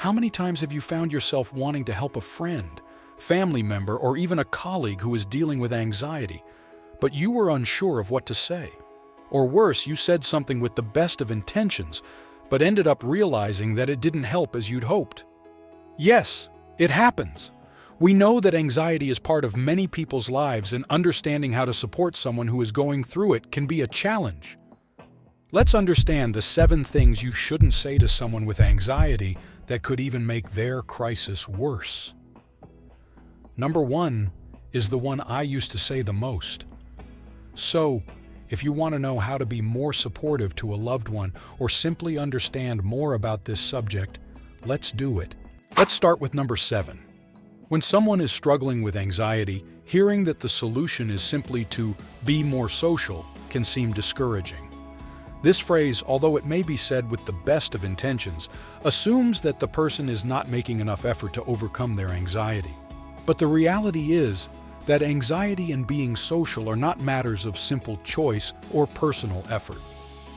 How many times have you found yourself wanting to help a friend, family member, or even a colleague who is dealing with anxiety, but you were unsure of what to say? Or worse, you said something with the best of intentions, but ended up realizing that it didn't help as you'd hoped. Yes, it happens. We know that anxiety is part of many people's lives, and understanding how to support someone who is going through it can be a challenge. Let's understand the 7 things you shouldn't say to someone with anxiety that could even make their crisis worse. Number 1 is the one I used to say the most. So, if you want to know how to be more supportive to a loved one or simply understand more about this subject, let's do it. Let's start with number 7. When someone is struggling with anxiety, hearing that the solution is simply to be more social can seem discouraging. This phrase, although it may be said with the best of intentions, assumes that the person is not making enough effort to overcome their anxiety. But the reality is that anxiety and being social are not matters of simple choice or personal effort.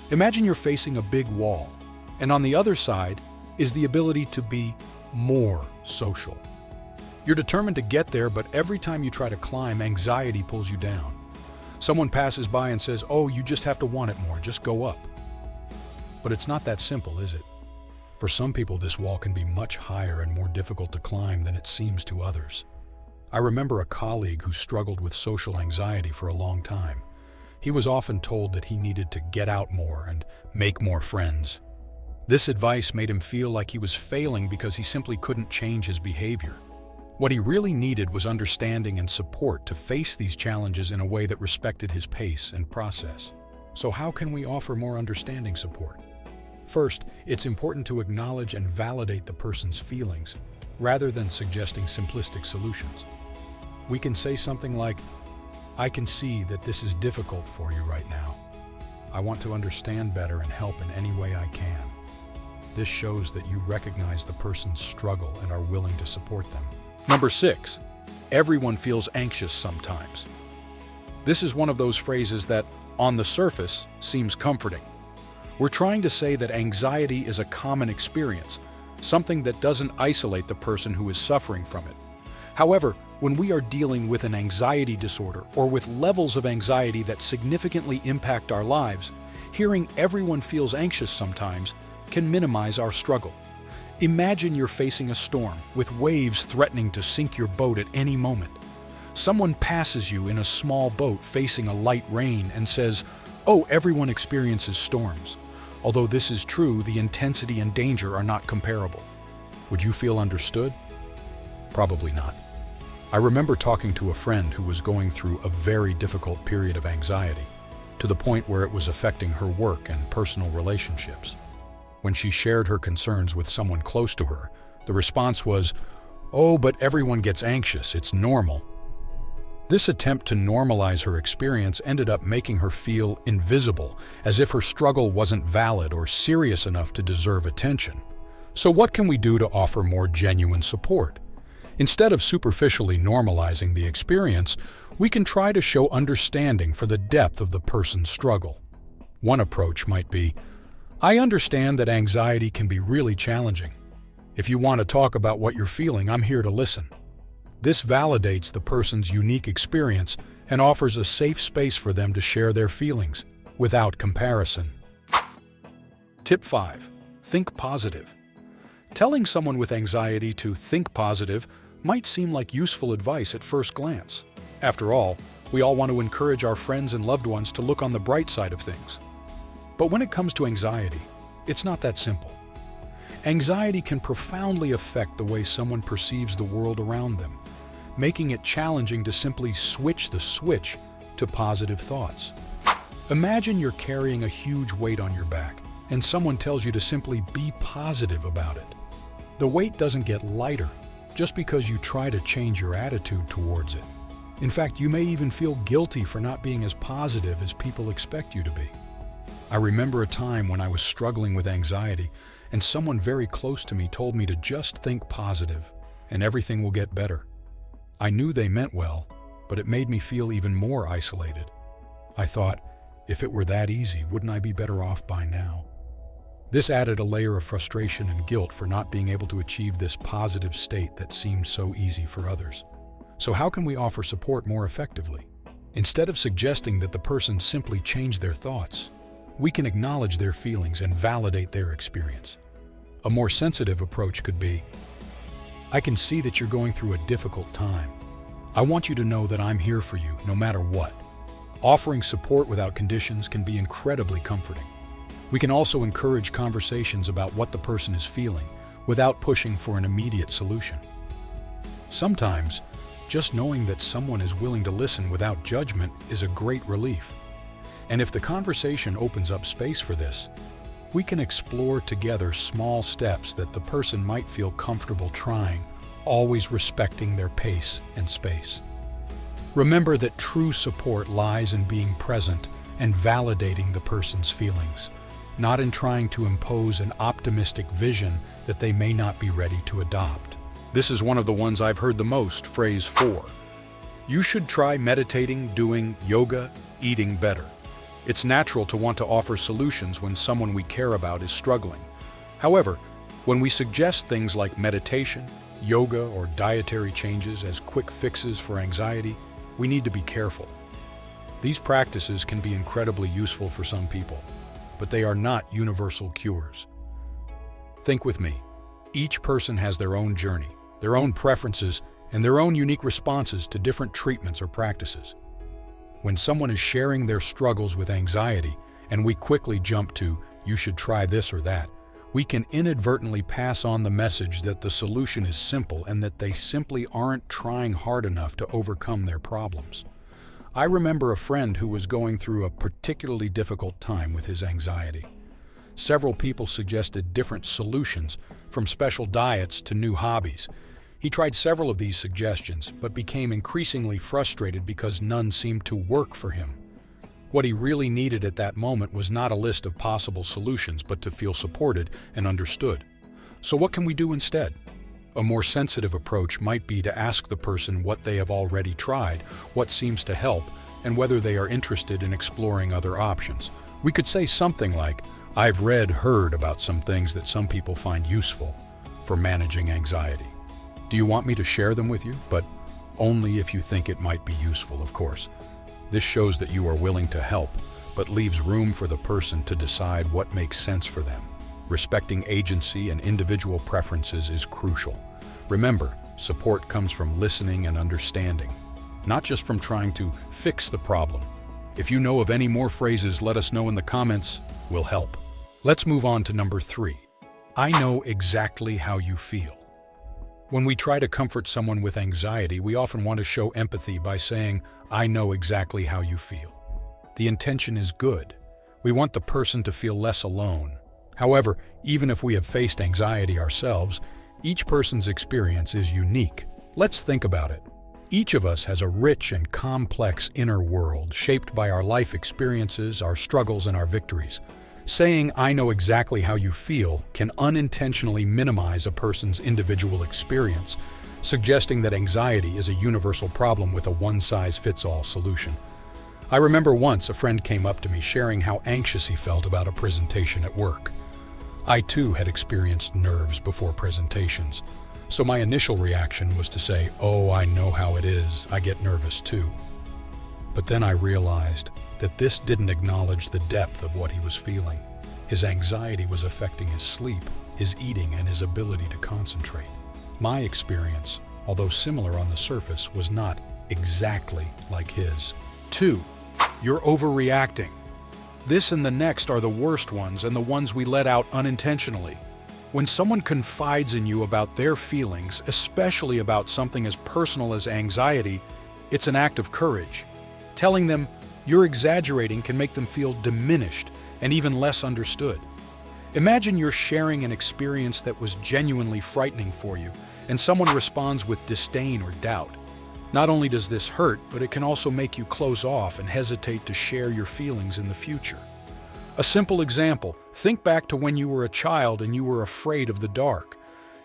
Imagine you're facing a big wall, and on the other side is the ability to be more social. You're determined to get there, but every time you try to climb, anxiety pulls you down. Someone passes by and says, "Oh, you just have to want it more, just go up." But it's not that simple, is it? For some people, this wall can be much higher and more difficult to climb than it seems to others. I remember a colleague who struggled with social anxiety for a long time. He was often told that he needed to get out more and make more friends. This advice made him feel like he was failing because he simply couldn't change his behavior. What he really needed was understanding and support to face these challenges in a way that respected his pace and process. So how can we offer more understanding support? First, it's important to acknowledge and validate the person's feelings, rather than suggesting simplistic solutions. We can say something like, "I can see that this is difficult for you right now. I want to understand better and help in any way I can." This shows that you recognize the person's struggle and are willing to support them. Number 6, everyone feels anxious sometimes. This is one of those phrases that, on the surface, seems comforting. We're trying to say that anxiety is a common experience, something that doesn't isolate the person who is suffering from it. However, when we are dealing with an anxiety disorder or with levels of anxiety that significantly impact our lives, hearing everyone feels anxious sometimes can minimize our struggle. Imagine you're facing a storm with waves threatening to sink your boat at any moment. Someone passes you in a small boat facing a light rain and says, "Oh, everyone experiences storms." Although this is true, the intensity and danger are not comparable. Would you feel understood? Probably not. I remember talking to a friend who was going through a very difficult period of anxiety, to the point where it was affecting her work and personal relationships. When she shared her concerns with someone close to her, the response was, "Oh, but everyone gets anxious, it's normal." This attempt to normalize her experience ended up making her feel invisible, as if her struggle wasn't valid or serious enough to deserve attention. So what can we do to offer more genuine support? Instead of superficially normalizing the experience, we can try to show understanding for the depth of the person's struggle. One approach might be, "I understand that anxiety can be really challenging. If you want to talk about what you're feeling, I'm here to listen." This validates the person's unique experience and offers a safe space for them to share their feelings without comparison. Tip 5. Think positive. Telling someone with anxiety to think positive might seem like useful advice at first glance. After all, we all want to encourage our friends and loved ones to look on the bright side of things. But when it comes to anxiety, it's not that simple. Anxiety can profoundly affect the way someone perceives the world around them, making it challenging to simply switch the switch to positive thoughts. Imagine you're carrying a huge weight on your back, and someone tells you to simply be positive about it. The weight doesn't get lighter just because you try to change your attitude towards it. In fact, you may even feel guilty for not being as positive as people expect you to be. I remember a time when I was struggling with anxiety, and someone very close to me told me to just think positive, and everything will get better. I knew they meant well, but it made me feel even more isolated. I thought, if it were that easy, wouldn't I be better off by now? This added a layer of frustration and guilt for not being able to achieve this positive state that seemed so easy for others. So how can we offer support more effectively? Instead of suggesting that the person simply change their thoughts, we can acknowledge their feelings and validate their experience. A more sensitive approach could be, "I can see that you're going through a difficult time. I want you to know that I'm here for you, no matter what." Offering support without conditions can be incredibly comforting. We can also encourage conversations about what the person is feeling, without pushing for an immediate solution. Sometimes, just knowing that someone is willing to listen without judgment is a great relief. And if the conversation opens up space for this, we can explore together small steps that the person might feel comfortable trying, always respecting their pace and space. Remember that true support lies in being present and validating the person's feelings, not in trying to impose an optimistic vision that they may not be ready to adopt. This is one of the ones I've heard the most, phrase 4. You should try meditating, doing yoga, eating better. It's natural to want to offer solutions when someone we care about is struggling. However, when we suggest things like meditation, yoga, or dietary changes as quick fixes for anxiety, we need to be careful. These practices can be incredibly useful for some people, but they are not universal cures. Think with me. Each person has their own journey, their own preferences, and their own unique responses to different treatments or practices. When someone is sharing their struggles with anxiety, and we quickly jump to, "You should try this or that," we can inadvertently pass on the message that the solution is simple and that they simply aren't trying hard enough to overcome their problems. I remember a friend who was going through a particularly difficult time with his anxiety. Several people suggested different solutions, from special diets to new hobbies. He tried several of these suggestions, but became increasingly frustrated because none seemed to work for him. What he really needed at that moment was not a list of possible solutions, but to feel supported and understood. So what can we do instead? A more sensitive approach might be to ask the person what they have already tried, what seems to help, and whether they are interested in exploring other options. We could say something like, "I've heard about some things that some people find useful for managing anxiety. Do you want me to share them with you? But only if you think it might be useful, of course." This shows that you are willing to help, but leaves room for the person to decide what makes sense for them. Respecting agency and individual preferences is crucial. Remember, support comes from listening and understanding, not just from trying to fix the problem. If you know of any more phrases, let us know in the comments. We'll help. Let's move on to number 3. I know exactly how you feel. When we try to comfort someone with anxiety, we often want to show empathy by saying, "I know exactly how you feel." The intention is good. We want the person to feel less alone. However, even if we have faced anxiety ourselves, each person's experience is unique. Let's think about it. Each of us has a rich and complex inner world shaped by our life experiences, our struggles, and our victories. Saying, "I know exactly how you feel," can unintentionally minimize a person's individual experience, suggesting that anxiety is a universal problem with a one-size-fits-all solution. I remember once a friend came up to me sharing how anxious he felt about a presentation at work. I too had experienced nerves before presentations, so my initial reaction was to say, "Oh, I know how it is, I get nervous too." But then I realized that this didn't acknowledge the depth of what he was feeling. His anxiety was affecting his sleep, his eating, and his ability to concentrate. My experience, although similar on the surface, was not exactly like his. 2. You're overreacting. This and the next are the worst ones and the ones we let out unintentionally. When someone confides in you about their feelings, especially about something as personal as anxiety, it's an act of courage. Telling them you're exaggerating can make them feel diminished and even less understood. Imagine you're sharing an experience that was genuinely frightening for you, and someone responds with disdain or doubt. Not only does this hurt, but it can also make you close off and hesitate to share your feelings in the future. A simple example, think back to when you were a child and you were afraid of the dark.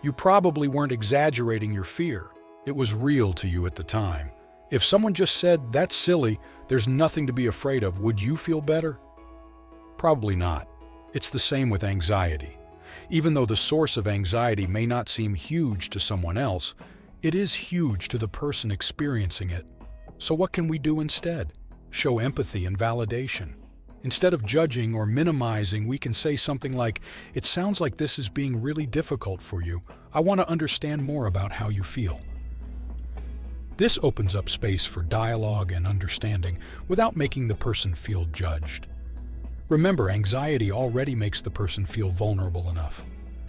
You probably weren't exaggerating your fear. It was real to you at the time. If someone just said, "That's silly, there's nothing to be afraid of," would you feel better? Probably not. It's the same with anxiety. Even though the source of anxiety may not seem huge to someone else, it is huge to the person experiencing it. So what can we do instead? Show empathy and validation. Instead of judging or minimizing, we can say something like, "It sounds like this is being really difficult for you. I want to understand more about how you feel." This opens up space for dialogue and understanding without making the person feel judged. Remember, anxiety already makes the person feel vulnerable enough.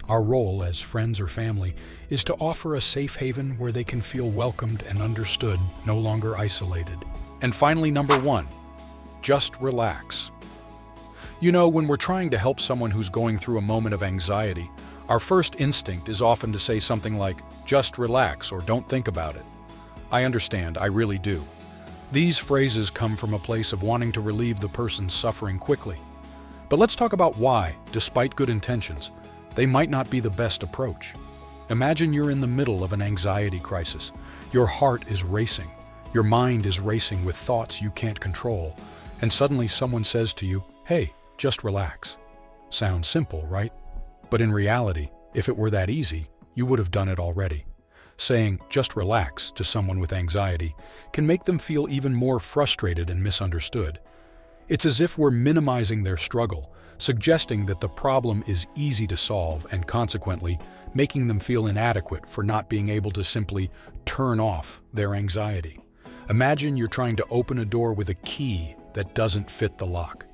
Our role as friends or family is to offer a safe haven where they can feel welcomed and understood, no longer isolated. And finally, number 1, just relax. You know, when we're trying to help someone who's going through a moment of anxiety, our first instinct is often to say something like, "Just relax," or "Don't think about it." I understand, I really do. These phrases come from a place of wanting to relieve the person's suffering quickly. But let's talk about why, despite good intentions, they might not be the best approach. Imagine you're in the middle of an anxiety crisis. Your heart is racing. Your mind is racing with thoughts you can't control. And suddenly someone says to you, "Hey, just relax." Sounds simple, right? But in reality, if it were that easy, you would have done it already. Saying, "Just relax," to someone with anxiety can make them feel even more frustrated and misunderstood. It's as if we're minimizing their struggle, suggesting that the problem is easy to solve and consequently making them feel inadequate for not being able to simply turn off their anxiety. Imagine you're trying to open a door with a key that doesn't fit the lock.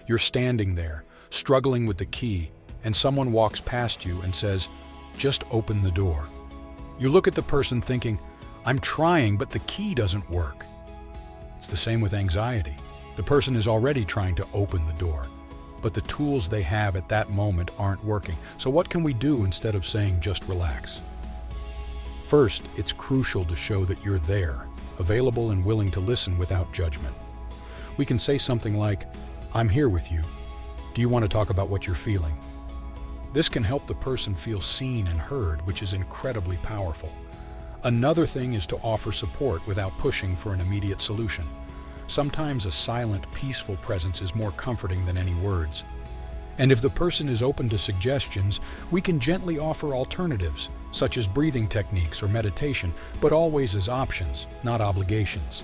You're standing there, struggling with the key, and someone walks past you and says, "Just open the door." You look at the person thinking, "I'm trying, but the key doesn't work." It's the same with anxiety. The person is already trying to open the door, but the tools they have at that moment aren't working. So what can we do instead of saying, "Just relax"? First, it's crucial to show that you're there, available and willing to listen without judgment. We can say something like, "I'm here with you. Do you want to talk about what you're feeling?" This can help the person feel seen and heard, which is incredibly powerful. Another thing is to offer support without pushing for an immediate solution. Sometimes a silent, peaceful presence is more comforting than any words. And if the person is open to suggestions, we can gently offer alternatives, such as breathing techniques or meditation, but always as options, not obligations.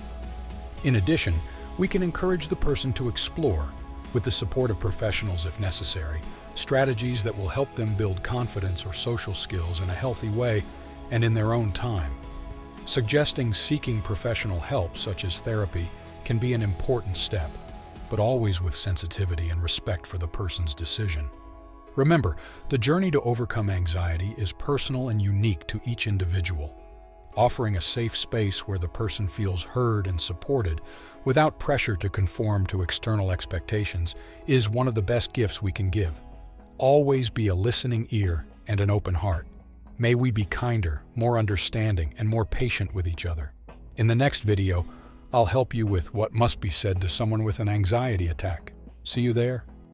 In addition, we can encourage the person to explore, with the support of professionals if necessary, strategies that will help them build confidence or social skills in a healthy way and in their own time. Suggesting seeking professional help, such as therapy, can be an important step, but always with sensitivity and respect for the person's decision. Remember, the journey to overcome anxiety is personal and unique to each individual. Offering a safe space where the person feels heard and supported without pressure to conform to external expectations is one of the best gifts we can give. Always be a listening ear and an open heart. May we be kinder, more understanding, and more patient with each other. In the next video, I'll help you with what must be said to someone with an anxiety attack. See you there?